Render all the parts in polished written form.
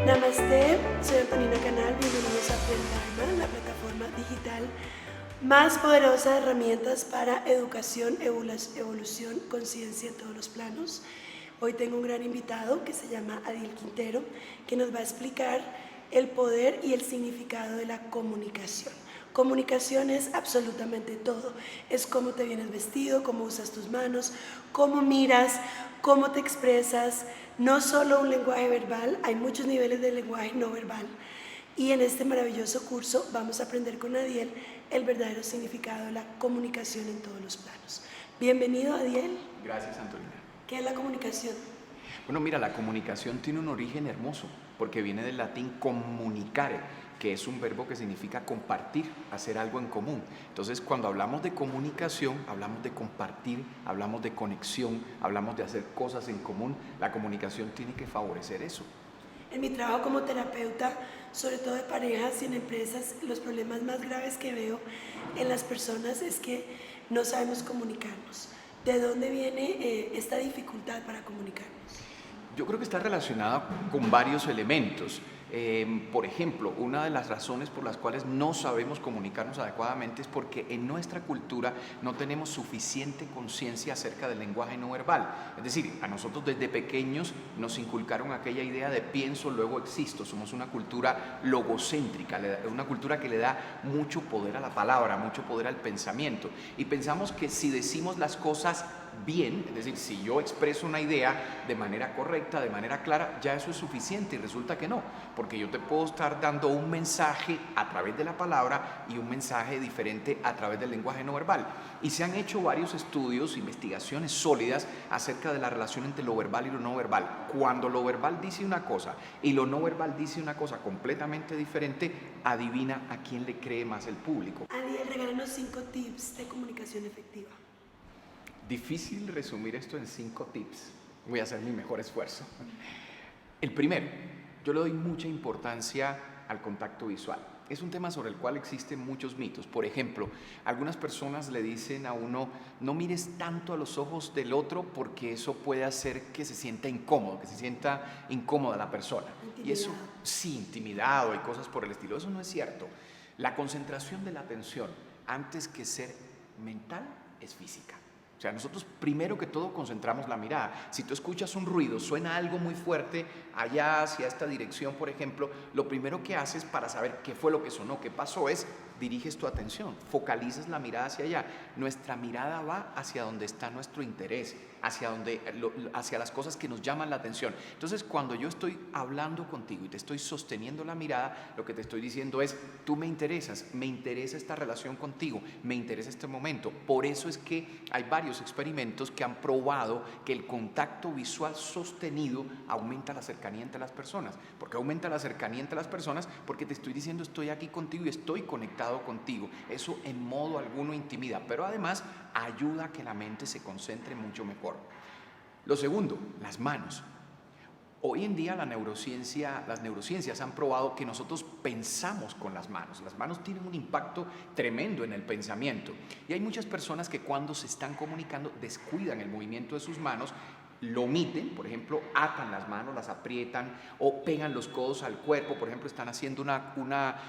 Namaste, soy Antonina Canal, bienvenidos a Aprendharma, la plataforma digital más poderosa de herramientas para educación, evolución, conciencia en todos los planos. Hoy tengo un gran invitado que se llama Adiel Quintero, que nos va a explicar el poder y el significado de la comunicación. Comunicación es absolutamente todo, es cómo te vienes vestido, cómo usas tus manos, cómo miras, cómo te expresas, no solo un lenguaje verbal, hay muchos niveles de lenguaje no verbal. Y en este maravilloso curso vamos a aprender con Adiel el verdadero significado de la comunicación en todos los planos. Bienvenido, Adiel. Gracias, Antonina. ¿Qué es la comunicación? Bueno, mira, la comunicación tiene un origen hermoso, porque viene del latín comunicare, que es un verbo que significa compartir, hacer algo en común. Entonces, cuando hablamos de comunicación, hablamos de compartir, hablamos de conexión, hablamos de hacer cosas en común. La comunicación tiene que favorecer eso. En mi trabajo como terapeuta, sobre todo de parejas y en empresas, los problemas más graves que veo en las personas es que no sabemos comunicarnos. ¿De dónde viene esta dificultad para comunicarnos? Yo creo que está relacionada con varios elementos. Por ejemplo, una de las razones por las cuales no sabemos comunicarnos adecuadamente es porque en nuestra cultura no tenemos suficiente conciencia acerca del lenguaje no verbal. Es decir, a nosotros desde pequeños nos inculcaron aquella idea de pienso, luego existo. Somos una cultura logocéntrica, una cultura que le da mucho poder a la palabra, mucho poder al pensamiento. Y pensamos que si decimos las cosas bien, es decir, si yo expreso una idea de manera correcta, de manera clara, ya eso es suficiente, y resulta que no, porque yo te puedo estar dando un mensaje a través de la palabra y un mensaje diferente a través del lenguaje no verbal. Y se han hecho varios estudios, investigaciones sólidas acerca de la relación entre lo verbal y lo no verbal. Cuando lo verbal dice una cosa y lo no verbal dice una cosa completamente diferente, adivina a quién le cree más el público. Adiel, regálanos 5 tips de comunicación efectiva. Difícil resumir esto en 5 tips. Voy a hacer mi mejor esfuerzo. El primero, yo le doy mucha importancia al contacto visual. Es un tema sobre el cual existen muchos mitos. Por ejemplo, algunas personas le dicen a uno, no mires tanto a los ojos del otro porque eso puede hacer que se sienta incómodo, que se sienta incómoda la persona. Intimidado. Y eso, sí, intimidado y cosas por el estilo. Eso no es cierto. La concentración de la atención, antes que ser mental, es física. O sea, nosotros primero que todo concentramos la mirada. Si tú escuchas un ruido, suena algo muy fuerte allá hacia esta dirección, por ejemplo, lo primero que haces para saber qué fue lo que sonó, qué pasó, es diriges tu atención, focalizas la mirada hacia allá. Nuestra mirada va hacia donde está nuestro interés, hacia las cosas que nos llaman la atención. Entonces, cuando yo estoy hablando contigo y te estoy sosteniendo la mirada, lo que te estoy diciendo es, tú me interesas, me interesa esta relación contigo, me interesa este momento. Por eso es que hay varios experimentos que han probado que el contacto visual sostenido aumenta la cercanía entre las personas. ¿Por qué aumenta la cercanía entre las personas? Porque te estoy diciendo, estoy aquí contigo y estoy conectado contigo. Eso en modo alguno intimida, pero además ayuda a que la mente se concentre mucho mejor. Lo segundo, las manos. Hoy en día las neurociencias han probado que nosotros pensamos con las manos. Las manos tienen un impacto tremendo en el pensamiento. Y hay muchas personas que cuando se están comunicando descuidan el movimiento de sus manos, lo omiten, por ejemplo, atan las manos, las aprietan o pegan los codos al cuerpo. Por ejemplo, están haciendo una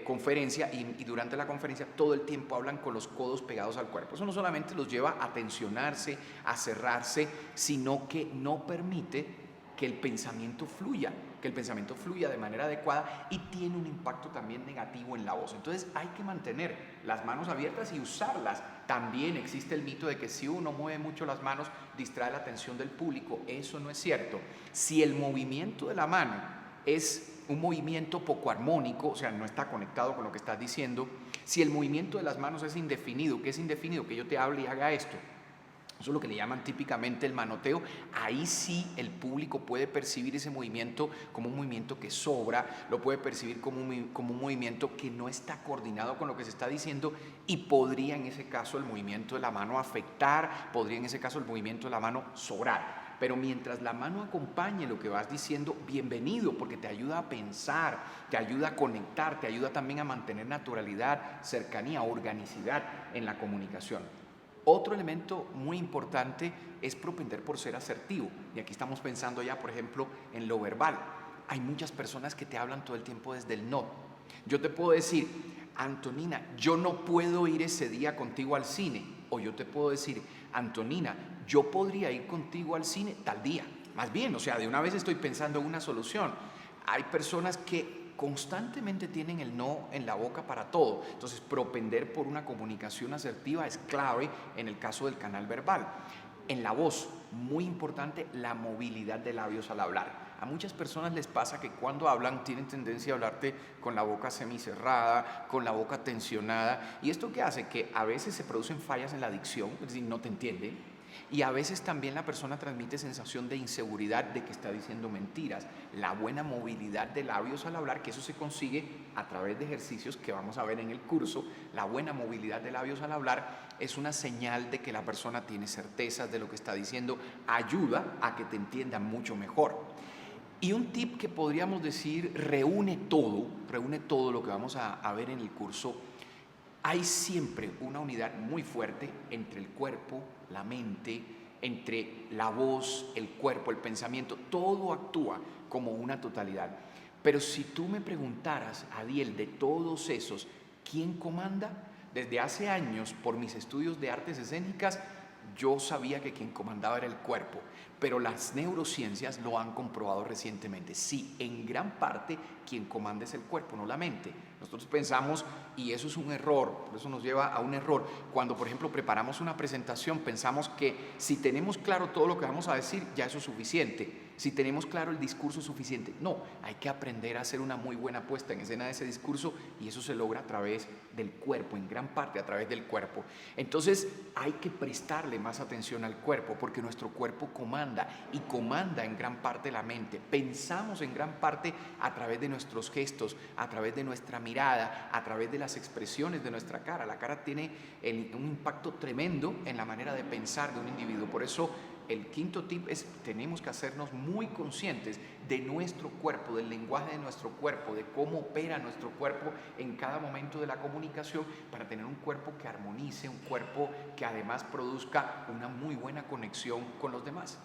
conferencia y durante la conferencia todo el tiempo hablan con los codos pegados al cuerpo. Eso no solamente los lleva a tensionarse, a cerrarse, sino que no permite que el pensamiento fluya de manera adecuada y tiene un impacto también negativo en la voz. Entonces hay que mantener las manos abiertas y usarlas. También existe el mito de que si uno mueve mucho las manos distrae la atención del público. Eso no es cierto. Si el movimiento de la mano es un movimiento poco armónico, o sea, no está conectado con lo que estás diciendo, si el movimiento de las manos es indefinido, ¿qué es indefinido? Que yo te hable y haga esto. Eso es lo que le llaman típicamente el manoteo. Ahí sí el público puede percibir ese movimiento como un movimiento que sobra, lo puede percibir como un movimiento que no está coordinado con lo que se está diciendo y podría en ese caso el movimiento de la mano afectar, podría en ese caso el movimiento de la mano sobrar. Pero mientras la mano acompañe lo que vas diciendo, bienvenido, porque te ayuda a pensar, te ayuda a conectar, te ayuda también a mantener naturalidad, cercanía, organicidad en la comunicación. Otro elemento muy importante es propender por ser asertivo. Y aquí estamos pensando ya, por ejemplo, en lo verbal. hay muchas personas que te hablan todo el tiempo desde el no. Yo te puedo decir, Antonina, yo no puedo ir ese día contigo al cine. O yo te puedo decir, Antonina, yo podría ir contigo al cine tal día. Más bien, o sea, de una vez estoy pensando en una solución. Hay personas que constantemente tienen el no en la boca para todo. Entonces, propender por una comunicación asertiva es clave en el caso del canal verbal. En la voz, muy importante, la movilidad de labios al hablar. A muchas personas les pasa que cuando hablan tienen tendencia a hablarte con la boca semicerrada, con la boca tensionada. ¿Y esto qué hace? Que a veces se producen fallas en la dicción, es decir, no te entienden. Y a veces también la persona transmite sensación de inseguridad, de que está diciendo mentiras. La buena movilidad de labios al hablar, que eso se consigue a través de ejercicios que vamos a ver en el curso, la buena movilidad de labios al hablar es una señal de que la persona tiene certezas de lo que está diciendo, ayuda a que te entiendan mucho mejor. Y un tip que podríamos decir reúne todo lo que vamos a ver en el curso. Hay siempre una unidad muy fuerte entre el cuerpo, la mente, entre la voz, el cuerpo, el pensamiento. Todo actúa como una totalidad. Pero si tú me preguntaras, Adiel, de todos esos, ¿quién comanda? Desde hace años, por mis estudios de artes escénicas, yo sabía que quien comandaba era el cuerpo, pero las neurociencias lo han comprobado recientemente. Sí, en gran parte quien comanda es el cuerpo, no la mente. Nosotros pensamos, y eso es un error, por eso nos lleva a un error, cuando por ejemplo preparamos una presentación, pensamos que si tenemos claro todo lo que vamos a decir, ya eso es suficiente. Si tenemos claro el discurso es suficiente. No, hay que aprender a hacer una muy buena puesta en escena de ese discurso, y eso se logra a través del cuerpo, en gran parte a través del cuerpo. Entonces hay que prestarle más atención al cuerpo, porque nuestro cuerpo comanda, y comanda en gran parte la mente. Pensamos en gran parte a través de nuestros gestos, a través de nuestra mirada, a través de las expresiones de nuestra cara. La cara tiene un impacto tremendo en la manera de pensar de un individuo. Por eso el quinto tip es: tenemos que hacernos muy conscientes de nuestro cuerpo, del lenguaje de nuestro cuerpo, de cómo opera nuestro cuerpo en cada momento de la comunicación, para tener un cuerpo que armonice, un cuerpo que además produzca una muy buena conexión con los demás.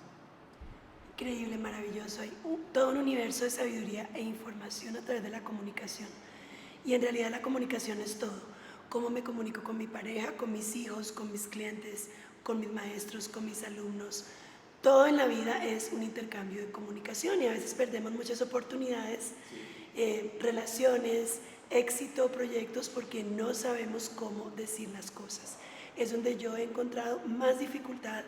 Increíble, maravilloso. Hay todo un universo de sabiduría e información a través de la comunicación. Y en realidad la comunicación es todo. Cómo me comunico con mi pareja, con mis hijos, con mis clientes, con mis maestros, con mis alumnos. Todo en la vida es un intercambio de comunicación, y a veces perdemos muchas oportunidades, relaciones, éxito, proyectos, porque no sabemos cómo decir las cosas. Es donde yo he encontrado más dificultad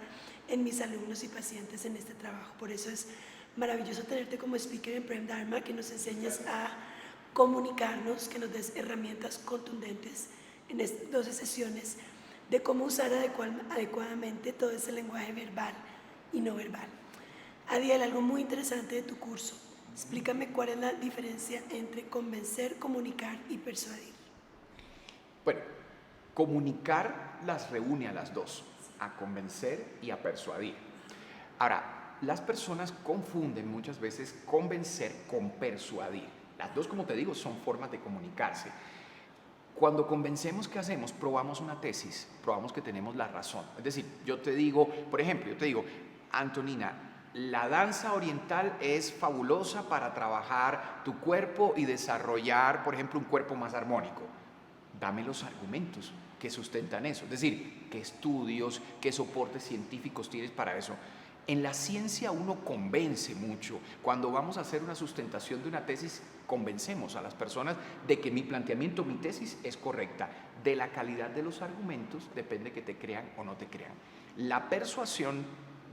en mis alumnos y pacientes en este trabajo. Por eso es maravilloso tenerte como speaker en Prem Dharma, que nos enseñes a comunicarnos, que nos des herramientas contundentes en estas 12 sesiones de cómo usar adecuadamente todo ese lenguaje verbal y no verbal. Adiel, algo muy interesante de tu curso. Explícame cuál es la diferencia entre convencer, comunicar y persuadir. Bueno, comunicar las reúne a las dos, a convencer y a persuadir. Ahora, las personas confunden muchas veces convencer con persuadir. Las dos, como te digo, son formas de comunicarse. Cuando convencemos, ¿qué hacemos? Probamos una tesis, probamos que tenemos la razón. Es decir, yo te digo, por ejemplo, Antonina, la danza oriental es fabulosa para trabajar tu cuerpo y desarrollar, por ejemplo, un cuerpo más armónico. Dame los argumentos que sustentan eso. Es decir, ¿qué estudios, qué soportes científicos tienes para eso? En la ciencia uno convence mucho. Cuando vamos a hacer una sustentación de una tesis, convencemos a las personas de que mi planteamiento, mi tesis es correcta. De la calidad de los argumentos depende que te crean o no te crean. La persuasión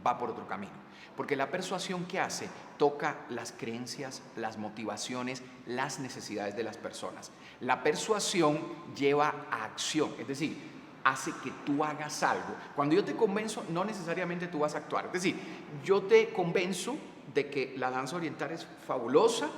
va por otro camino, porque la persuasión, ¿qué hace? Toca las creencias, las motivaciones, las necesidades de las personas. La persuasión lleva a acción, es decir, hace que tú hagas algo. Cuando yo te convenzo, no necesariamente tú vas a actuar. Es decir, yo te convenzo de que la danza oriental es fabulosa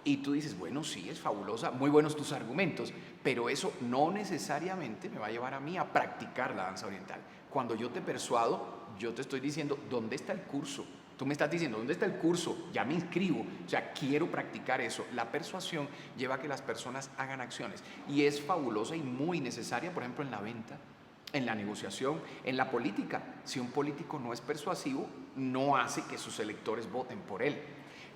y tú dices, bueno, sí, es fabulosa, muy buenos tus argumentos, pero eso no necesariamente me va a llevar a mí a practicar la danza oriental. Cuando yo te persuado, yo te estoy diciendo, ¿dónde está el curso? Tú me estás diciendo, ¿dónde está el curso? Ya me inscribo, o sea, quiero practicar eso. La persuasión lleva a que las personas hagan acciones, y es fabulosa y muy necesaria, por ejemplo, en la venta, en la negociación, en la política. Si un político no es persuasivo, no hace que sus electores voten por él.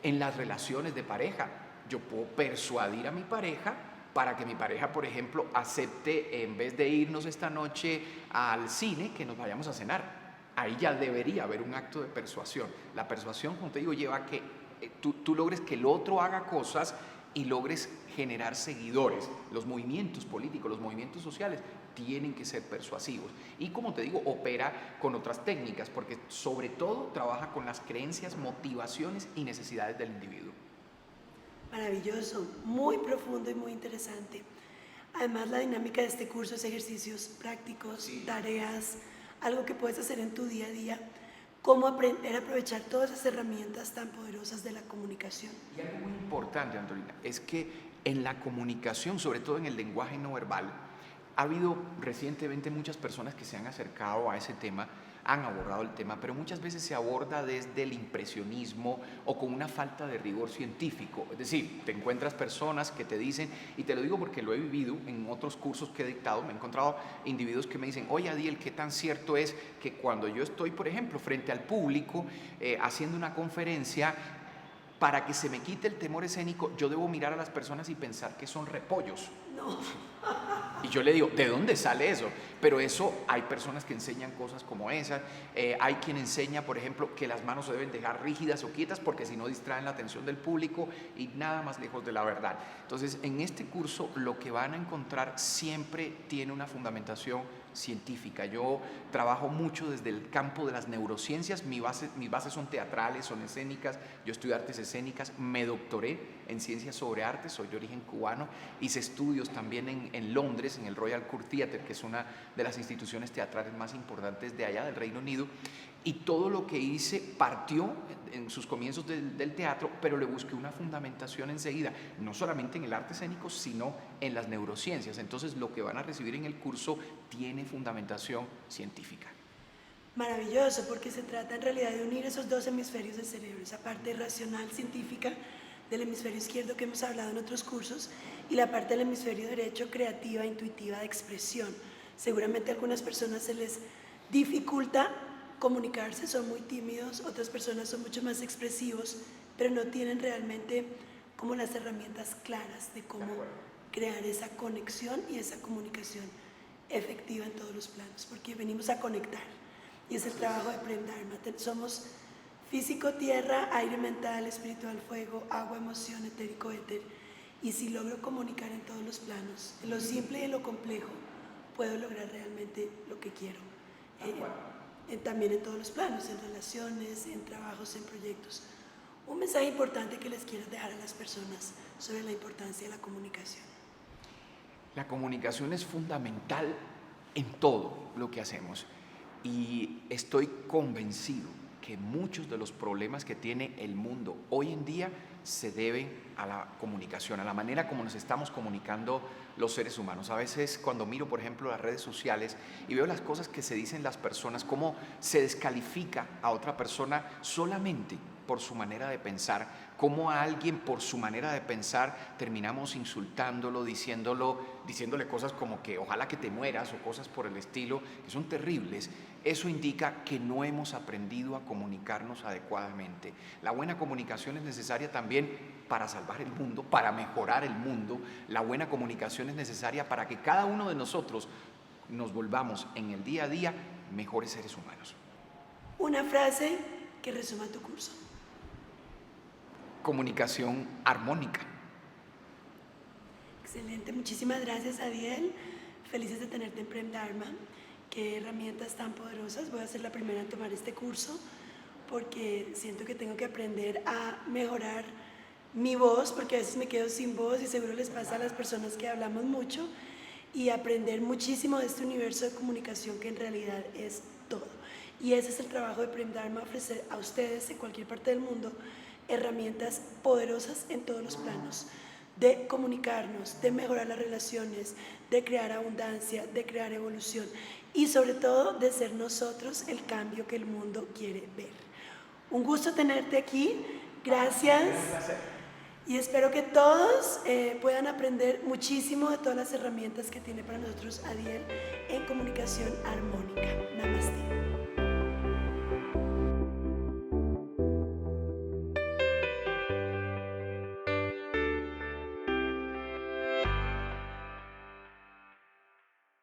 En las relaciones de pareja, yo puedo persuadir a mi pareja para que mi pareja, por ejemplo, acepte, en vez de irnos esta noche al cine, que nos vayamos a cenar. Ahí ya debería haber un acto de persuasión. La persuasión, como te digo, lleva a que tú logres que el otro haga cosas y logres generar seguidores. Los movimientos políticos, los movimientos sociales tienen que ser persuasivos. Y como te digo, opera con otras técnicas, porque sobre todo trabaja con las creencias, motivaciones y necesidades del individuo. Maravilloso, muy profundo y muy interesante. Además, la dinámica de este curso es ejercicios prácticos, Sí. tareas, algo que puedes hacer en tu día a día, cómo aprender a aprovechar todas esas herramientas tan poderosas de la comunicación. Y algo muy importante, Antolina, es que en la comunicación, sobre todo en el lenguaje no verbal, ha habido recientemente muchas personas que se han acercado a ese tema, han abordado el tema, pero muchas veces se aborda desde el impresionismo o con una falta de rigor científico. Es decir, te encuentras personas que te dicen, y te lo digo porque lo he vivido en otros cursos que he dictado, me he encontrado individuos que me dicen, oye Adiel, ¿qué tan cierto es que cuando yo estoy, por ejemplo, frente al público haciendo una conferencia, para que se me quite el temor escénico, yo debo mirar a las personas y pensar que son repollos? No. Y yo le digo, ¿de dónde sale eso? Pero eso, hay personas que enseñan cosas como esas, hay quien enseña, por ejemplo, que las manos se deben dejar rígidas o quietas porque si no distraen la atención del público, y nada más lejos de la verdad. Entonces, en este curso lo que van a encontrar siempre tiene una fundamentación científica. Yo trabajo mucho desde el campo de las neurociencias, mis bases son teatrales, son escénicas, yo estudio artes escénicas, me doctoré en ciencias sobre arte, soy de origen cubano, hice estudios también en Londres, en el Royal Court Theatre, que es una de las instituciones teatrales más importantes de allá, del Reino Unido, y todo lo que hice partió en sus comienzos del teatro, pero le busqué una fundamentación enseguida, no solamente en el arte escénico, sino en las neurociencias. Entonces, lo que van a recibir en el curso tiene fundamentación científica. Maravilloso, porque se trata en realidad de unir esos dos hemisferios del cerebro, esa parte racional, científica del hemisferio izquierdo que hemos hablado en otros cursos, y la parte del hemisferio derecho, creativa, intuitiva, de expresión. Seguramente a algunas personas se les dificulta comunicarse, son muy tímidos, otras personas son mucho más expresivos, pero no tienen realmente como las herramientas claras de cómo crear esa conexión y esa comunicación efectiva en todos los planos, porque venimos a conectar, y es el trabajo de Prem Dharma. Somos físico, tierra, aire mental, espiritual, fuego, agua, emoción, etérico, éter, y si logro comunicar en todos los planos, en lo simple y en lo complejo, puedo lograr realmente lo que quiero. También en todos los planos, en relaciones, en trabajos, en proyectos. Un mensaje importante que les quiero dejar a las personas sobre la importancia de la comunicación. La comunicación es fundamental en todo lo que hacemos, y estoy convencido que muchos de los problemas que tiene el mundo hoy en día se deben a la comunicación, a la manera como nos estamos comunicando los seres humanos. A veces cuando miro, por ejemplo, las redes sociales y veo las cosas que se dicen las personas, cómo se descalifica a otra persona solamente por su manera de pensar, cómo a alguien por su manera de pensar terminamos insultándolo, diciéndole cosas como que ojalá que te mueras o cosas por el estilo, que son terribles. Eso indica que no hemos aprendido a comunicarnos adecuadamente. La buena comunicación es necesaria también para salvar el mundo, para mejorar el mundo. La buena comunicación es necesaria para que cada uno de nosotros nos volvamos en el día a día mejores seres humanos. Una frase que resuma tu curso. Comunicación armónica. Excelente, muchísimas gracias, Adiel. Felices de tenerte en Prem Dharma. Qué herramientas tan poderosas. Voy a ser la primera en tomar este curso porque siento que tengo que aprender a mejorar mi voz, porque a veces me quedo sin voz y seguro les pasa a las personas que hablamos mucho, y aprender muchísimo de este universo de comunicación que en realidad es todo. Y ese es el trabajo de Prem Dharma, ofrecer a ustedes en cualquier parte del mundo herramientas poderosas en todos los planos, de comunicarnos, de mejorar las relaciones, de crear abundancia, de crear evolución y sobre todo de ser nosotros el cambio que el mundo quiere ver. Un gusto tenerte aquí, gracias, y espero que todos puedan aprender muchísimo de todas las herramientas que tiene para nosotros Adiel en comunicación armónica. Namaste.